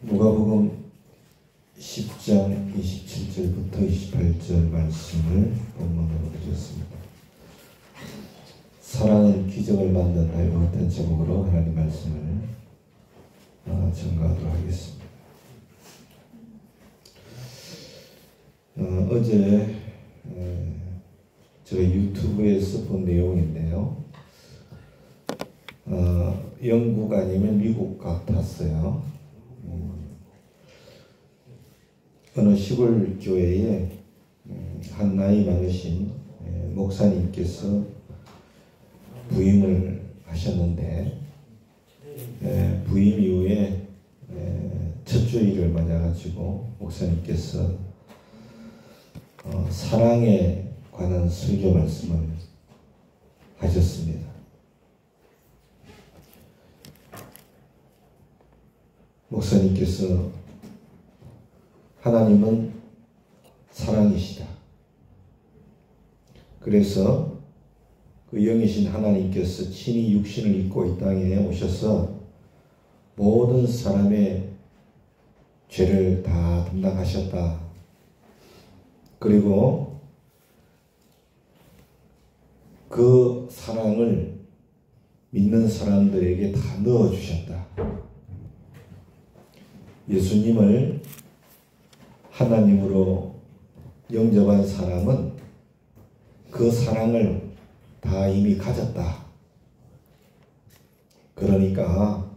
누가복음 10장 27절부터 28절 말씀을 본문으로 드렸습니다. 사랑은 기적을 만든다 이와 같은 제목으로 하나님 말씀을 전가하도록 하겠습니다. 어제 제가 유튜브에서 본 내용인데요. 영국 아니면 미국 같았어요. 어느 시골 교회에 한 나이 많으신 목사님께서 부임을 하셨는데 부임 이후에 첫 주일을 맞아가지고 목사님께서 사랑에 관한 설교 말씀을 하셨습니다. 목사님께서 하나님은 사랑이시다. 그래서 그 영이신 하나님께서 친히 육신을 입고 이 땅에 오셔서 모든 사람의 죄를 다 담당하셨다. 그리고 그 사랑을 믿는 사람들에게 다 넣어주셨다. 예수님을 하나님으로 영접한 사람은 그 사랑을 다 이미 가졌다. 그러니까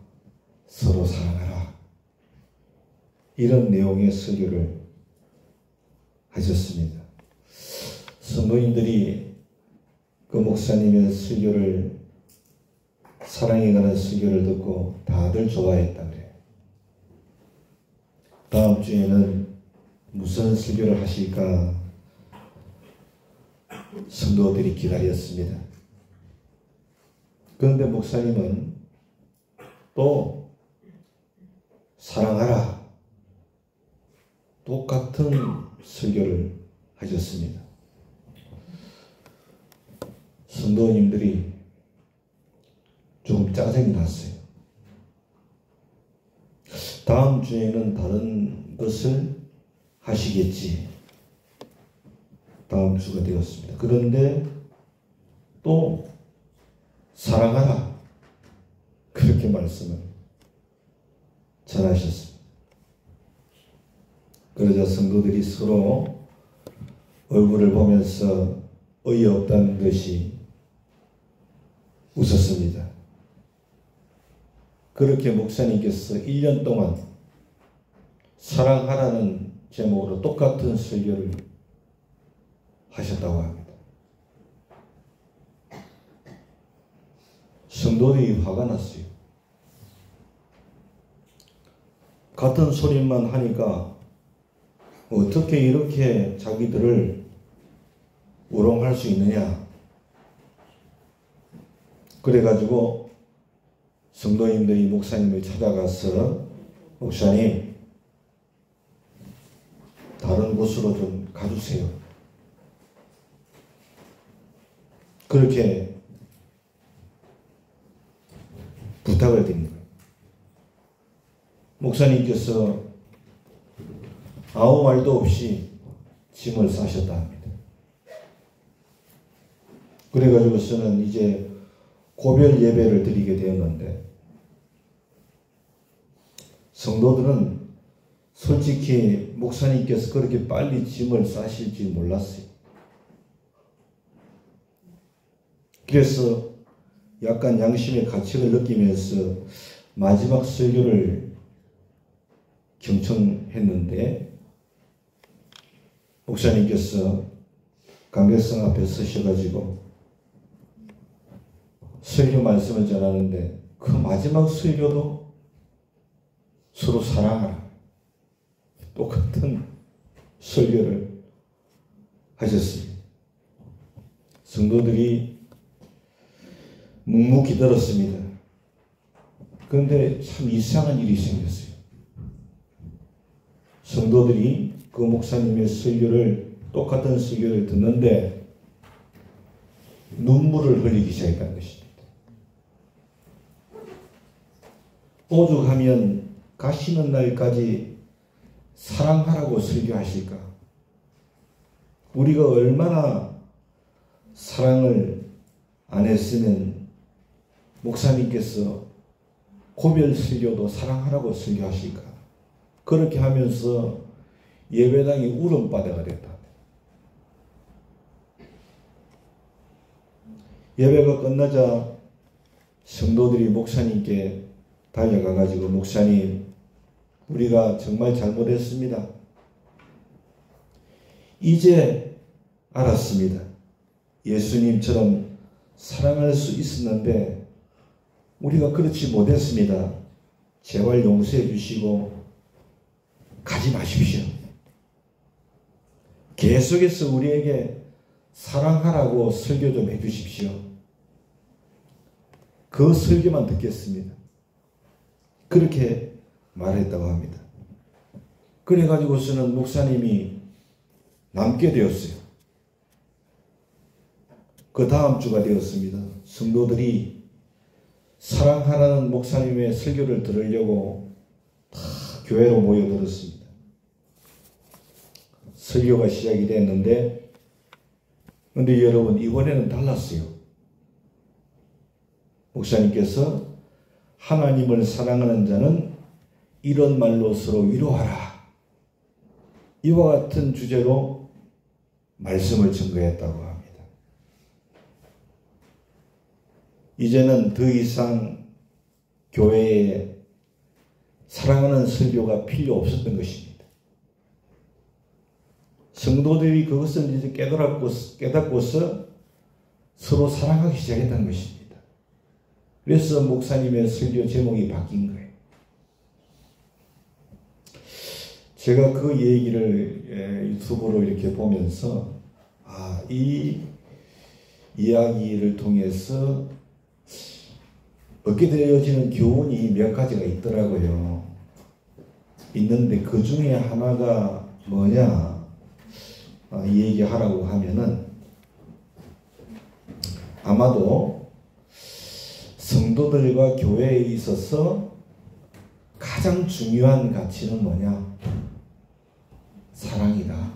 서로 사랑하라. 이런 내용의 설교를 하셨습니다. 성도님들이 그 목사님의 설교를, 사랑에 관한 설교를 듣고 다들 좋아했다 그래요. 다음 주에는 무슨 설교를 하실까 성도들이 기다렸습니다. 그런데 목사님은 또 사랑하라, 똑같은 설교를 하셨습니다. 성도님들이 좀 짜증이 났어요. 다음 주에는 다른 것을 하시겠지. 다음 주가 되었습니다. 그런데 또 사랑하라, 그렇게 말씀을 전하셨습니다. 그러자 성도들이 서로 얼굴을 보면서 어이없다는 듯이 웃었습니다. 그렇게 목사님께서 1년 동안 사랑하라는 제목으로 똑같은 설교를 하셨다고 합니다. 성도들이 화가 났어요. 같은 소리만 하니까 어떻게 이렇게 자기들을 우롱할 수 있느냐. 그래가지고 성도님들이 목사님을 찾아가서 목사님, 다른 곳으로 좀 가주세요. 그렇게 부탁을 드린 거예요. 목사님께서 아무 말도 없이 짐을 싸셨다 합니다. 그래가지고서는 이제 고별 예배를 드리게 되었는데, 성도들은 솔직히 목사님께서 그렇게 빨리 짐을 싸실지 몰랐어요. 그래서 약간 양심의 가책을 느끼면서 마지막 설교를 경청했는데, 목사님께서 관객석 앞에 서셔가지고 설교 말씀을 전하는데, 그 마지막 설교도 서로 사랑하라, 똑같은 설교를 하셨습니다. 성도들이 묵묵히 들었습니다. 그런데 참 이상한 일이 생겼어요. 성도들이 그 목사님의 설교를, 똑같은 설교를 듣는데 눈물을 흘리기 시작했다는 것입니다. 오죽하면 가시는 날까지 사랑하라고 설교하실까? 우리가 얼마나 사랑을 안 했으면 목사님께서 고별 설교도 사랑하라고 설교하실까? 그렇게 하면서 예배당이 울음바다가 됐다. 예배가 끝나자 성도들이 목사님께 달려가가지고 목사님, 우리가 정말 잘못했습니다. 이제 알았습니다. 예수님처럼 사랑할 수 있었는데 우리가 그렇지 못했습니다. 제발 용서해 주시고 가지 마십시오. 계속해서 우리에게 사랑하라고 설교 좀 해주십시오. 그 설교만 듣겠습니다. 그렇게 말했다고 합니다. 그래가지고서는 목사님이 남게 되었어요. 그 다음 주가 되었습니다. 성도들이 사랑하라는 목사님의 설교를 들으려고 다 교회로 모여들었습니다. 설교가 시작이 됐는데, 근데 여러분, 이번에는 달랐어요. 목사님께서 하나님을 사랑하는 자는 이런 말로 서로 위로하라. 이와 같은 주제로 말씀을 증거했다고 합니다. 이제는 더 이상 교회에 사랑하는 설교가 필요 없었던 것입니다. 성도들이 그것을 이제 깨닫고서 서로 사랑하기 시작했다는 것입니다. 그래서 목사님의 설교 제목이 바뀐 거예요. 제가 그 얘기를 유튜브로 이렇게 보면서 이 이야기를 통해서 얻게 되어지는 교훈이 몇 가지가 있더라고요. 있는데 그 중에 하나가 뭐냐 이 얘기하라고 하면은 아마도 성도들과 교회에 있어서 가장 중요한 가치는 뭐냐? 사랑이다.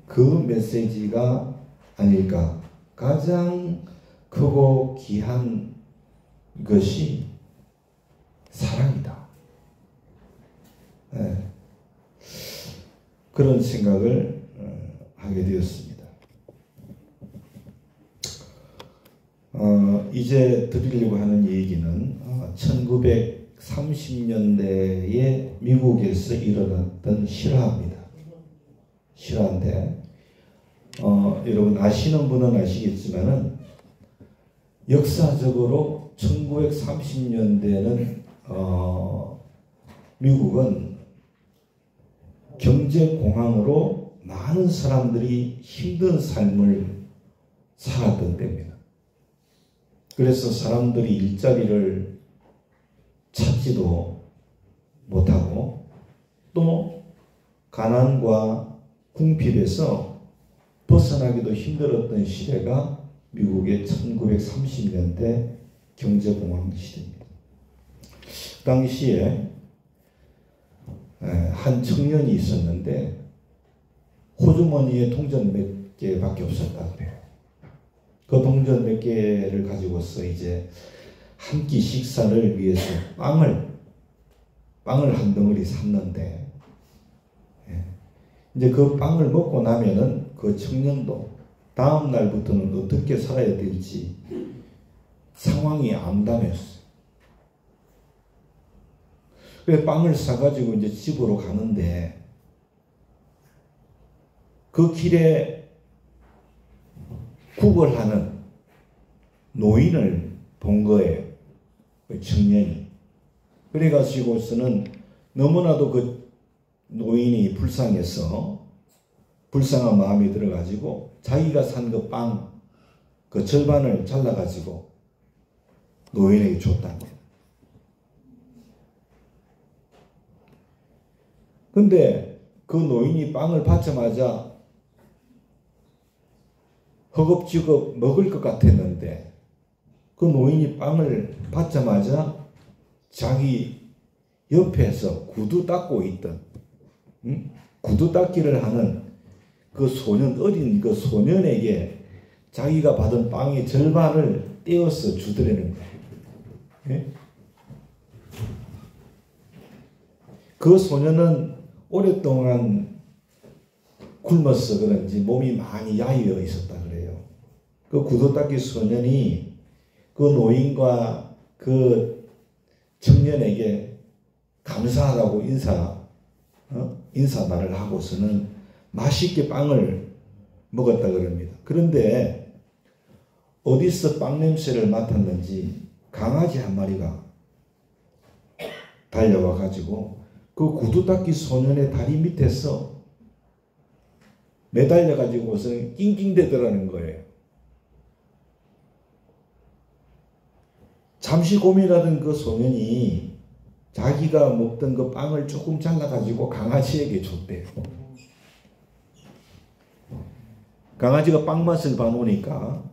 그 메시지가 아닐까. 가장 크고 귀한 것이 사랑이다. 네. 그런 생각을 하게 되었습니다. 이제 드리려고 하는 얘기는 1930년대에 미국에서 일어났던 실화입니다. 실화인데 여러분 아시는 분은 아시겠지만은 역사적으로 1930년대는 미국은 경제공황으로 많은 사람들이 힘든 삶을 살았던 때입니다. 그래서 사람들이 일자리를 찾지도 못하고 또 가난과 궁핍에서 벗어나기도 힘들었던 시대가 미국의 1930년대 경제공황 시대입니다. 그 당시에 한 청년이 있었는데 호주머니에 동전 몇 개밖에 없었다 그래요. 그 동전 몇 개를 가지고서 이제 한 끼 식사를 위해서 빵을 한 덩어리 샀는데 이제 그 빵을 먹고 나면은 그 청년도 다음 날부터는 어떻게 살아야 될지 상황이 암담했어요. 그래서 빵을 사가지고 이제 집으로 가는데 그 길에 구걸하는 노인을 본 거예요. 그 청년이. 그래가지고서는 너무나도 그 노인이 불쌍해서 불쌍한 마음이 들어가지고 자기가 산 그 빵, 그 절반을 잘라가지고 노인에게 줬다는 거예요. 근데 그 노인이 빵을 받자마자 허겁지겁 먹을 것 같았는데 그 노인이 빵을 받자마자 자기 옆에서 구두 닦고 있던, 구두 닦기를 하는 그 소년, 어린 그 소년에게 자기가 받은 빵의 절반을 떼어서 주더라는 거예요. 예? 그 소년은 오랫동안 굶어서 그런지 몸이 많이 야위어 있었다 그래요. 그 구두 닦기 소년이 그 노인과 그 청년에게 감사하다고 인사말을 하고서는 맛있게 빵을 먹었다 그럽니다. 그런데 어디서 빵 냄새를 맡았는지 강아지 한 마리가 달려와 가지고 그 구두 닦기 소년의 다리 밑에서 매달려 가지고서 낑낑대더라는 거예요. 잠시 고민하던 그 소년이 자기가 먹던 그 빵을 조금 잘라가지고 강아지에게 줬대요. 강아지가 빵 맛을 봐놓으니까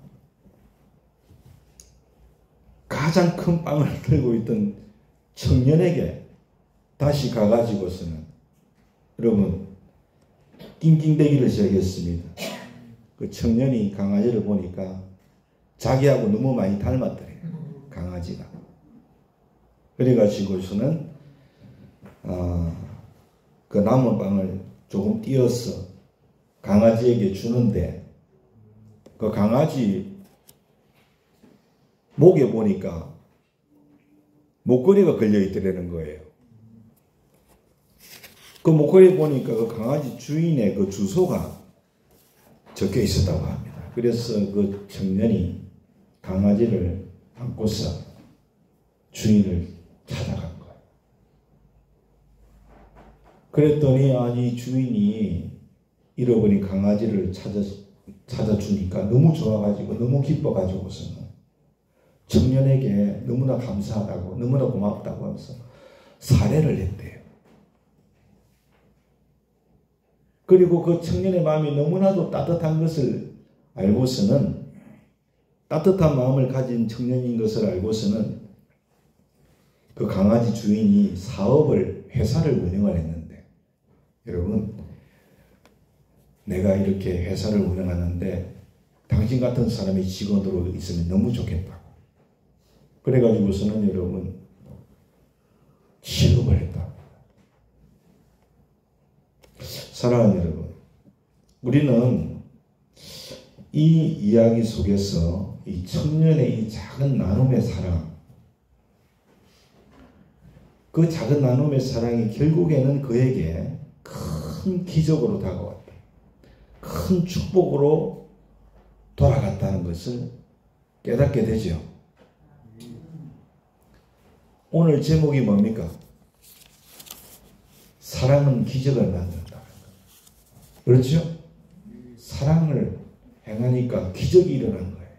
가장 큰 빵을 들고 있던 청년에게 다시 가가지고서는 여러분 낑낑대기를 시작했습니다. 그 청년이 강아지를 보니까 자기하고 너무 많이 닮았더래요. 강아지가. 그래가지고서는 그 남은 빵을 조금 띄어서 강아지에게 주는데 그 강아지 목에 보니까 목걸이가 걸려있더라는 거예요. 그 목걸이 보니까 그 강아지 주인의 그 주소가 적혀 있었다고 합니다. 그래서 그 청년이 강아지를 안고서 주인을 찾아간 거예요. 그랬더니 아니 주인이 잃어버린 강아지를 찾아주니까 너무 좋아가지고 너무 기뻐가지고서는 청년에게 너무나 감사하다고 너무나 고맙다고 하면서 사례를 했대요. 그리고 그 청년의 마음이 너무나도 따뜻한 것을 알고서는 따뜻한 마음을 가진 청년인 것을 알고서는 그 강아지 주인이 회사를 운영을 했는데 여러분 내가 이렇게 회사를 운영하는데 당신 같은 사람이 직원으로 있으면 너무 좋겠다고 그래가지고서는 여러분 취업을 했다. 사랑하는 여러분, 우리는 이 이야기 속에서 이 청년의 이 작은 나눔의 사랑, 그 작은 나눔의 사랑이 결국에는 그에게 큰 기적으로 다가왔다. 큰 축복으로 돌아갔다는 것을 깨닫게 되죠. 오늘 제목이 뭡니까? 사랑은 기적을 만든다. 그렇죠? 사랑을 행하니까 기적이 일어난 거예요.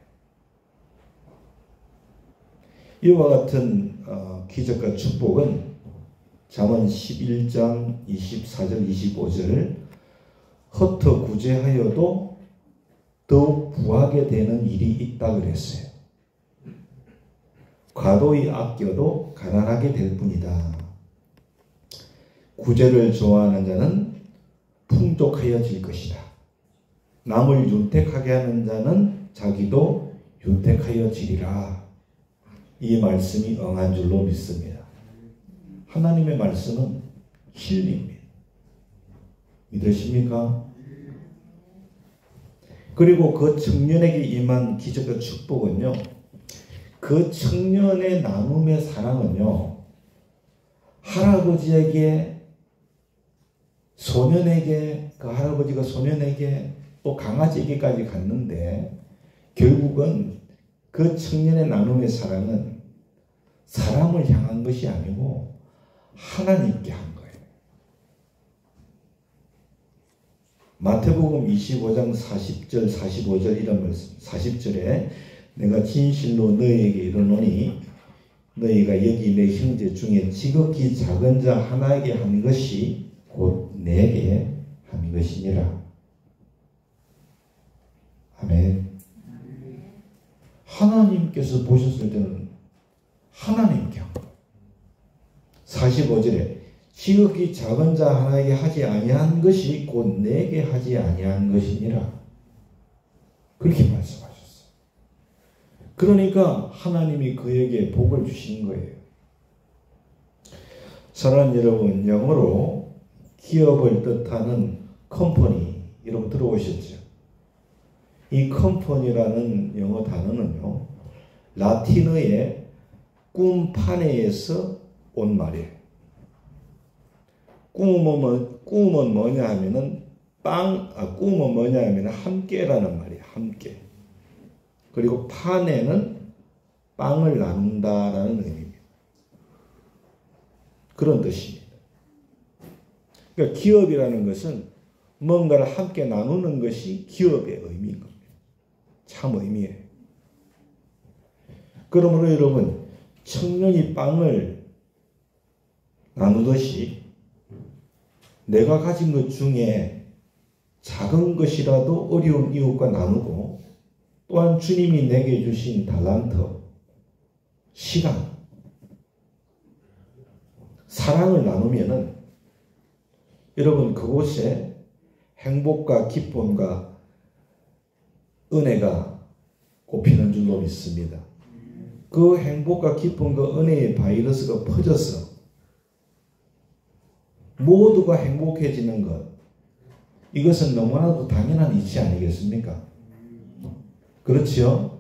이와 같은 기적과 축복은 잠언 11장 24절 25절 흩어 구제하여도 더욱 부하게 되는 일이 있다 그랬어요. 과도히 아껴도 가난하게 될 뿐이다. 구제를 좋아하는 자는 풍족하여질 것이다. 남을 윤택하게 하는 자는 자기도 윤택하여지리라. 이 말씀이 응한 줄로 믿습니다. 하나님의 말씀은 진리입니다. 믿으십니까? 그리고 그 청년에게 임한 기적과 축복은요, 그 청년의 나눔의 사랑은요, 할아버지에게 소년에게 그 할아버지가 소년에게 또 강아지에게까지 갔는데 결국은 그 청년의 나눔의 사랑은 사람을 향한 것이 아니고 하나님께 한 거예요. 마태복음 25장 40절 45절 이런 말씀 40절에 내가 진실로 너희에게 이르노니 너희가 여기 내 형제 중에 지극히 작은 자 하나에게 한 것이 곧 내게 한 것이니라. 아멘. 하나님께서 보셨을 때는 하나님께 한 거예요. 45절에 지극히 작은 자 하나에게 하지 아니한 것이 곧 내게 하지 아니한 것이니라. 그렇게 말씀하셨어요. 그러니까 하나님이 그에게 복을 주신 거예요. 사랑하는 여러분, 영어로 기업을 뜻하는 컴퍼니, 여러분 들어보셨죠? 이 컴퍼니라는 영어 단어는요, 라틴어의 꿈파네에서 온 말이에요. 꿈은 뭐냐 하면은 꿈은 뭐냐 하면은 함께라는 말이에요. 함께. 그리고 파네는 빵을 나눈다라는 의미입니다. 그런 뜻입니다. 그러니까 기업이라는 것은 뭔가를 함께 나누는 것이 기업의 의미인 겁니다. 참 의미예요. 그러므로 여러분, 청년이 빵을 나누듯이 내가 가진 것 중에 작은 것이라도 어려운 이웃과 나누고, 또한 주님이 내게 주신 달란트, 시간, 사랑을 나누면은 여러분 그곳에 행복과 기쁨과 은혜가 꼽히는 줄로 믿습니다. 그 행복과 기쁨과 은혜의 바이러스가 퍼져서 모두가 행복해지는 것, 이것은 너무나도 당연한 이치 아니겠습니까? 그렇지요?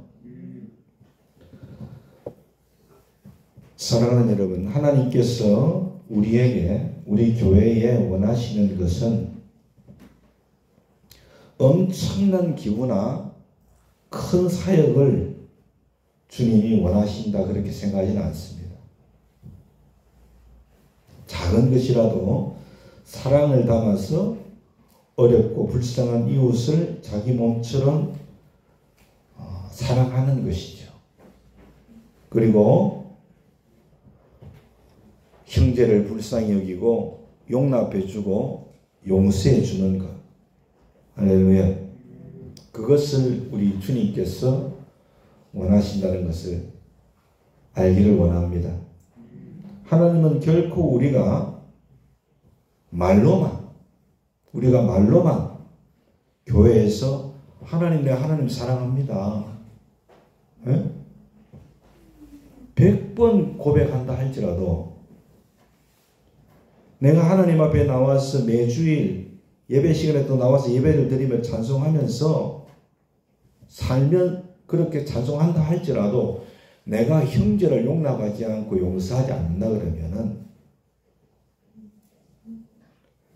사랑하는 여러분, 하나님께서 우리 교회에 원하시는 것은 엄청난 기부나 큰 사역을 주님이 원하신다, 그렇게 생각하지는 않습니다. 작은 것이라도 사랑을 담아서 어렵고 불쌍한 이웃을 자기 몸처럼 사랑하는 것이죠. 그리고 형제를 불쌍히 여기고 용납해주고 용서해주는 것. 할렐루야. 그것을 우리 주님께서 원하신다는 것을 알기를 원합니다. 하나님은 결코 우리가 말로만 교회에서 하나님 사랑합니다, 100번 고백한다 할지라도 내가 하나님 앞에 나와서 매주일 예배 시간에 또 나와서 예배를 드리며 찬송하면서 살면, 그렇게 찬송한다 할지라도 내가 형제를 용납하지 않고 용서하지 않는다 그러면은,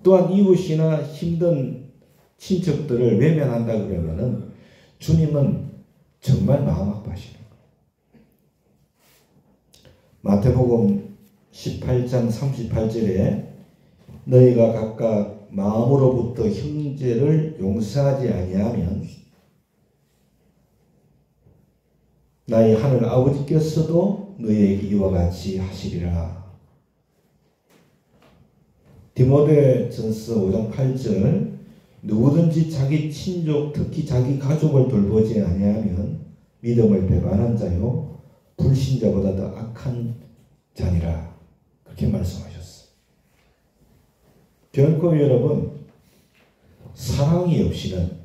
또한 이웃이나 힘든 친척들을 외면한다 그러면은 주님은 정말 마음 아파하시는 거예요. 마태복음 18장 38절에 너희가 각각 마음으로부터 형제를 용서하지 아니하면 나의 하늘 아버지께서도 너희에게 이와 같이 하시리라. 디모데전서 5장 8절 누구든지 자기 친족, 특히 자기 가족을 돌보지 아니하면 믿음을 배반한 자요 불신자보다 더 악한 자니라, 그렇게 말씀하셨어요. 결코 여러분, 사랑이 없이는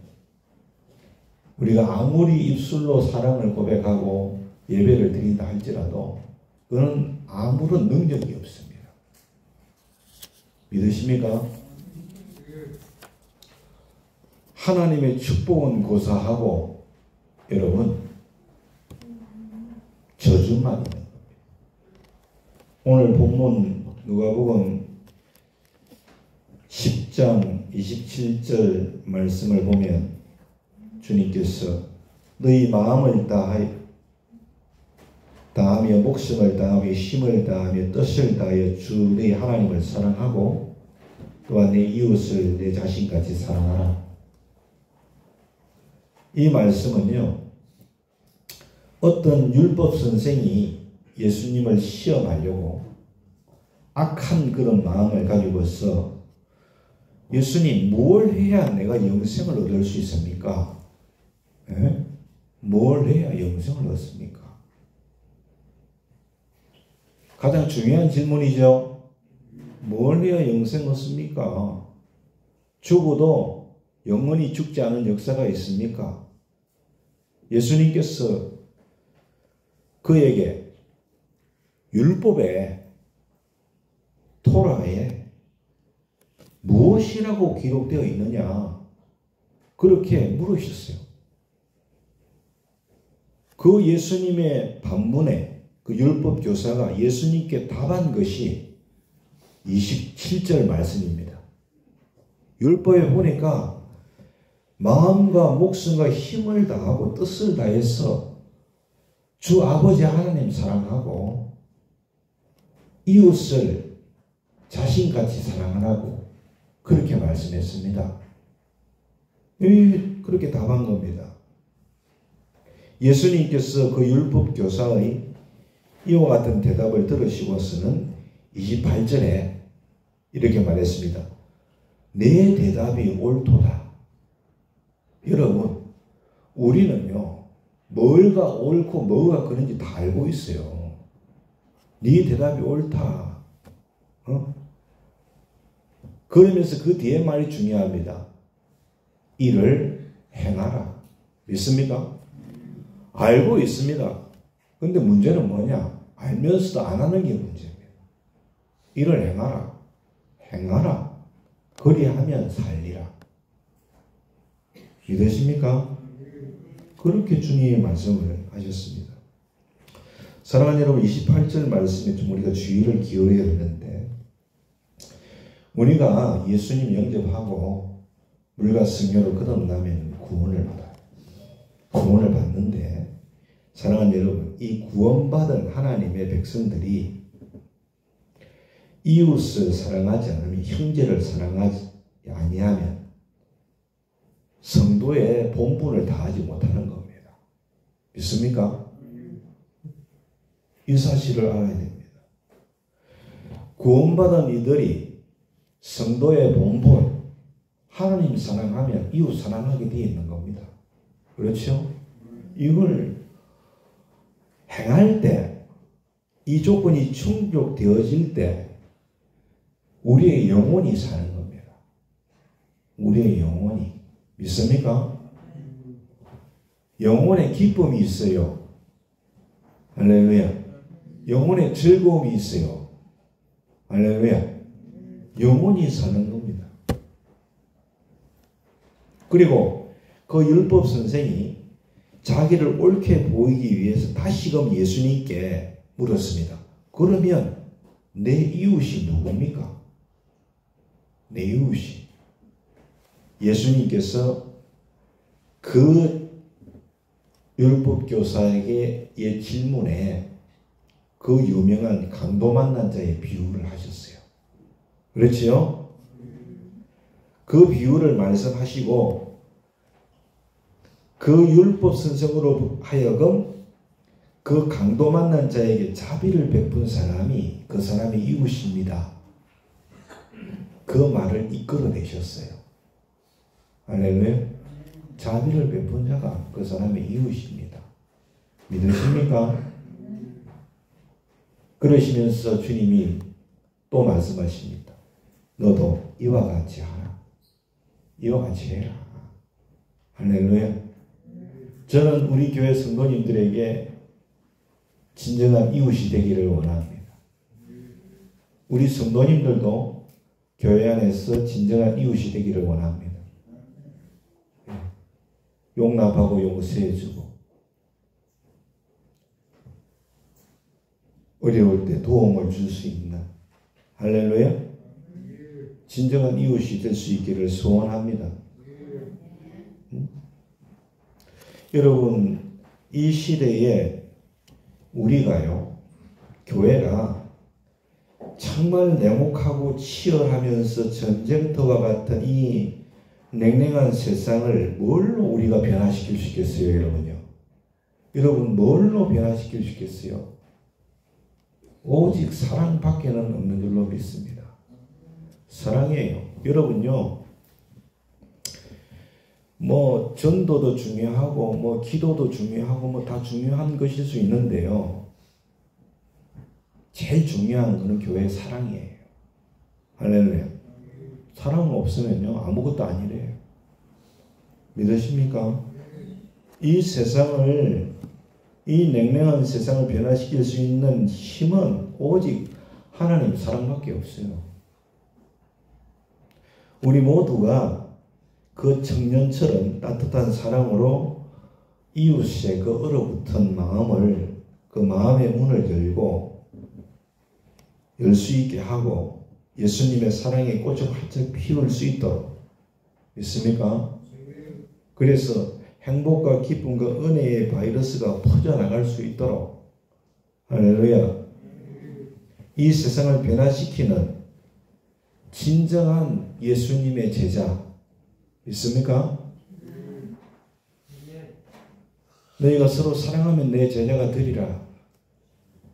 우리가 아무리 입술로 사랑을 고백하고 예배를 드린다 할지라도 그건 아무런 능력이 없습니다. 믿으십니까? 하나님의 축복은 고사하고 여러분 저주만 있는 겁니다. 오늘 본문 누가복음 10장 27절 말씀을 보면 주님께서 너희 마음을 다하며 목숨을 다하며 힘을 다하며 뜻을 다하여 주 너희 하나님을 사랑하고 또한 내 이웃을 내 자신같이 사랑하라. 이 말씀은요, 어떤 율법 선생이 예수님을 시험하려고 악한 그런 마음을 가지고서 예수님, 뭘 해야 내가 영생을 얻을 수 있습니까? 뭘 해야 영생을 얻습니까? 가장 중요한 질문이죠. 뭘 해야 영생 얻습니까? 죽어도 영원히 죽지 않은 역사가 있습니까? 예수님께서 그에게 율법에 토라에 무엇이라고 기록되어 있느냐 그렇게 물으셨어요. 그 예수님의 반문에 그 율법 교사가 예수님께 답한 것이 27절 말씀입니다. 율법에 보니까 마음과 목숨과 힘을 다하고 뜻을 다해서 주 아버지 하나님 사랑하고 이웃을 자신같이 사랑하라고 그렇게 말씀했습니다. 그렇게 답한 겁니다. 예수님께서 그 율법 교사의 이와 같은 대답을 들으시고서는 28절에 이렇게 말했습니다. 내 대답이 옳도다. 여러분, 우리는요, 뭐가 옳고 뭐가 그런지 다 알고 있어요. 네 대답이 옳다. 그러면서 그 뒤에 말이 중요합니다. 이를 행하라. 믿습니까? 알고 있습니다. 근데 문제는 뭐냐? 알면서도 안 하는 게 문제입니다. 이를 행하라. 행하라. 그리하면 살리라. 믿으십니까? 그렇게 주님이 말씀을 하셨습니다. 사랑하는 여러분, 28절 말씀에 좀 우리가 주의를 기울여야 되는데, 우리가 예수님 영접하고 물과 성령으로 거듭나면 구원을 받아요. 구원을 받는데, 사랑하는 여러분, 이 구원받은 하나님의 백성들이 이웃을 사랑하지 않으면, 형제를 사랑하지 아니하면 성도의 본분을 다하지 못하는 겁니다. 믿습니까? 이 사실을 알아야 됩니다. 구원받은 이들이 성도의 본분, 하나님 사랑하면 이웃 사랑하게 되어 있는 겁니다. 그렇죠? 이걸 행할 때, 이 조건이 충족되어질 때 우리의 영혼이 사는 겁니다. 우리의 영혼이. 믿습니까? 영혼의 기쁨이 있어요. 할렐루야. 영혼의 즐거움이 있어요. 할렐루야. 영혼이 사는 겁니다. 그리고 그 율법 선생이 자기를 옳게 보이기 위해서 다시금 예수님께 물었습니다. 그러면 내 이웃이 누굽니까? 내 이웃이. 예수님께서 그 율법교사에게의 질문에 그 유명한 강도 만난 자의 비유를 하셨어요. 그렇지요? 그 비유를 말씀하시고 그 율법 선생으로 하여금 그 강도 만난 자에게 자비를 베푼 사람이 그 사람의 이웃입니다. 그 말을 이끌어내셨어요. 할렐루야. 자비를 베푼 자가 그 사람의 이웃입니다. 믿으십니까? 그러시면서 주님이 또 말씀하십니다. 너도 이와 같이 하라. 이와 같이 해라. 할렐루야. 저는 우리 교회 성도님들에게 진정한 이웃이 되기를 원합니다. 우리 성도님들도 교회 안에서 진정한 이웃이 되기를 원합니다. 용납하고 용서해주고 어려울 때 도움을 줄 수 있는, 할렐루야, 진정한 이웃이 될 수 있기를 소원합니다. 여러분, 이 시대에 우리가요, 교회가 정말 냉혹하고 치열하면서 전쟁터와 같은 이 냉랭한 세상을 뭘로 우리가 변화시킬 수 있겠어요, 여러분요? 여러분, 뭘로 변화시킬 수 있겠어요? 오직 사랑밖에는 없는 줄로 믿습니다. 사랑이에요. 여러분요, 뭐 전도도 중요하고 뭐 기도도 중요하고 뭐 다 중요한 것일 수 있는데요, 제일 중요한 것은 교회의 사랑이에요. 할렐루야. 사랑 없으면요 아무것도 아니래요. 믿으십니까? 이 세상을, 이 냉랭한 세상을 변화시킬 수 있는 힘은 오직 하나님 사랑밖에 없어요. 우리 모두가 그 청년처럼 따뜻한 사랑으로 이웃의 그 얼어붙은 마음을, 그 마음의 문을 열 수 있게 하고 예수님의 사랑의 꽃을 활짝 피울 수 있도록, 믿습니까? 그래서 행복과 기쁨과 은혜의 바이러스가 퍼져나갈 수 있도록, 할렐루야, 이 세상을 변화시키는 진정한 예수님의 제자, 믿습니까? 너희가 서로 사랑하면 내 제자가 되리라.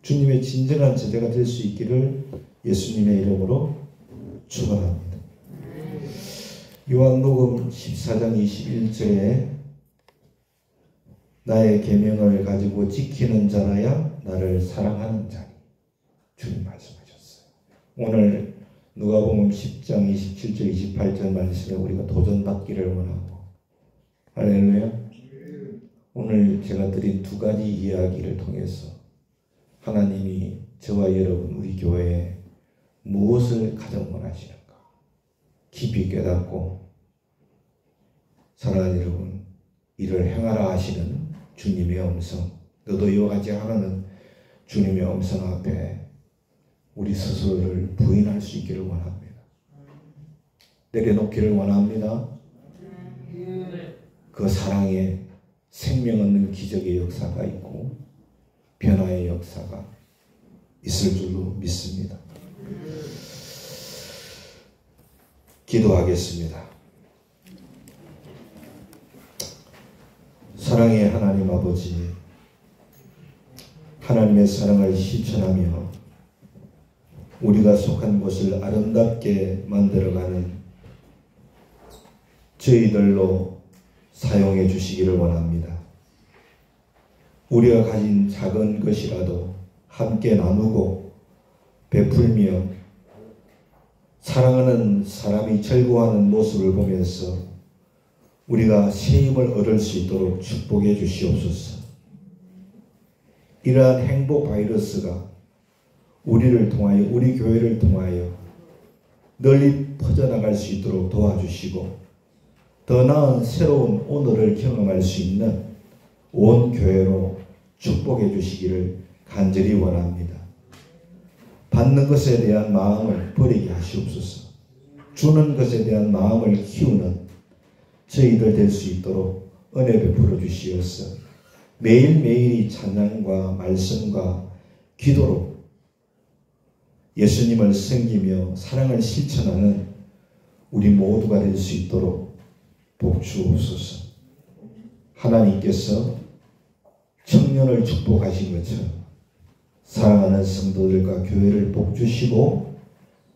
주님의 진정한 제자가 될 수 있기를 예수님의 이름으로 축원합니다. 요한복음 14장 21절에 나의 계명을 가지고 지키는 자라야 나를 사랑하는 자니, 주님 말씀하셨어요. 오늘 누가복음 10장 27절 28절 말씀에 우리가 도전받기를 원하고, 할렐루야. 오늘 제가 드린 두 가지 이야기를 통해서 하나님이 저와 여러분 우리 교회에 무엇을 가장 원하시는가 깊이 깨닫고, 사랑하는 여러분, 이를 행하라 하시는 주님의 음성, 너도 이와 같이 하라는 주님의 음성 앞에 우리 스스로를 부인할 수 있기를 원합니다. 내려놓기를 원합니다. 그 사랑에 생명 얻는 기적의 역사가 있고 변화의 역사가 있을 줄로 믿습니다. 기도하겠습니다. 사랑의 하나님 아버지, 하나님의 사랑을 실천하며 우리가 속한 곳을 아름답게 만들어가는 저희들로 사용해 주시기를 원합니다. 우리가 가진 작은 것이라도 함께 나누고 베풀며 사랑하는 사람이 즐거워하는 모습을 보면서 우리가 새 힘을 얻을 수 있도록 축복해 주시옵소서. 이러한 행복 바이러스가 우리를 통하여, 우리 교회를 통하여 널리 퍼져나갈 수 있도록 도와주시고 더 나은 새로운 오늘을 경험할 수 있는 온 교회로 축복해 주시기를 간절히 원합니다. 받는 것에 대한 마음을 버리게 하시옵소서. 주는 것에 대한 마음을 키우는 저희들 될 수 있도록 은혜 베풀어 주시옵소서. 매일매일이 찬양과 말씀과 기도로 예수님을 섬기며 사랑을 실천하는 우리 모두가 될 수 있도록 복 주옵소서. 하나님께서 청년을 축복하신 것처럼 사랑하는 성도들과 교회를 복 주시고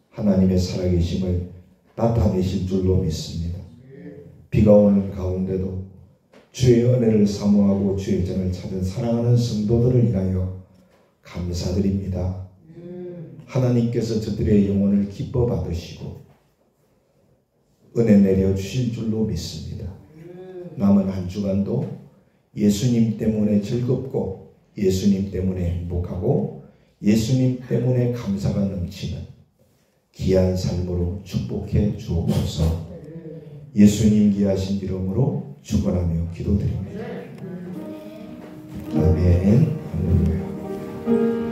하나님의 살아계심을 나타내실 줄로 믿습니다. 비가 오는 가운데도 주의 은혜를 사모하고 주의 전을 찾은 사랑하는 성도들을 위하여 감사드립니다. 하나님께서 저들의 영혼을 기뻐 받으시고 은혜 내려 주실 줄로 믿습니다. 남은 한 주간도 예수님 때문에 즐겁고 예수님 때문에 행복하고 예수님 때문에 감사가 넘치는 귀한 삶으로 축복해 주옵소서. 예수님 귀하신 이름으로 축원하며 기도드립니다. 아멘. 할렐루야.